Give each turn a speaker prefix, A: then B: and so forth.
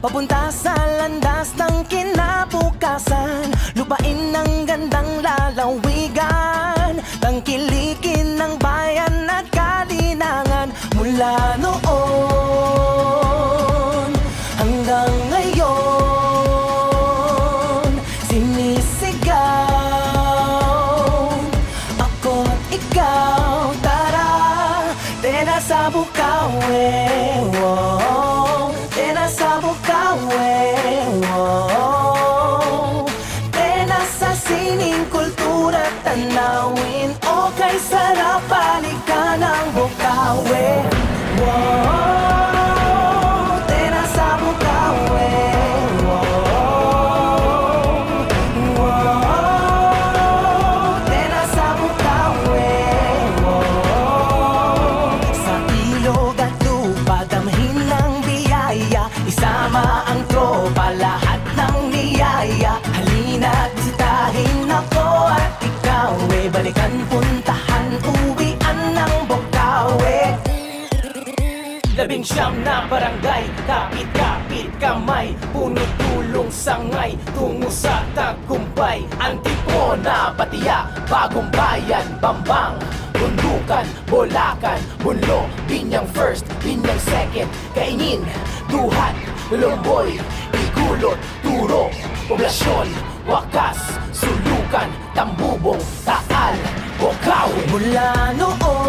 A: papunta sa landas ng kinabukasan. Lupain ng gandang lalawigan, tangkilikin ng bayan at kalinangan. Mula noon hanggang ngayon, sinisigaw ako't ikaw. Tara, tena sa Bukawi, wow. Tena sa Bukawi, wow. Tena sa sining kultura, tanawin o kay sarap balikan ang Bukawi, wow. Tena sa Bukawi, wow. Wow. Tena sa Bukawi, wow. Sa ilog at lupa, damhin ng biyaya, isama ang tropa, lahat ng niyaya. Halina't bisitahin ako at ikaw, balikan, puntahan, uwian ng Bukawi. 19 na barangay, kapit-kapit kamay, puno tulong sangay, tungo sa tagumpay. Antipona, Batia, Bagong Bayan, Bambang, Bundukan, Bolacan, Bunlo, Binyang First, Binyang Second, Kaingin, Duhat, Lomboy, Igulot, Turo, Poblasyon, Wakas, Sulukan, Tambubong, Taal, Bukawi. Mula noon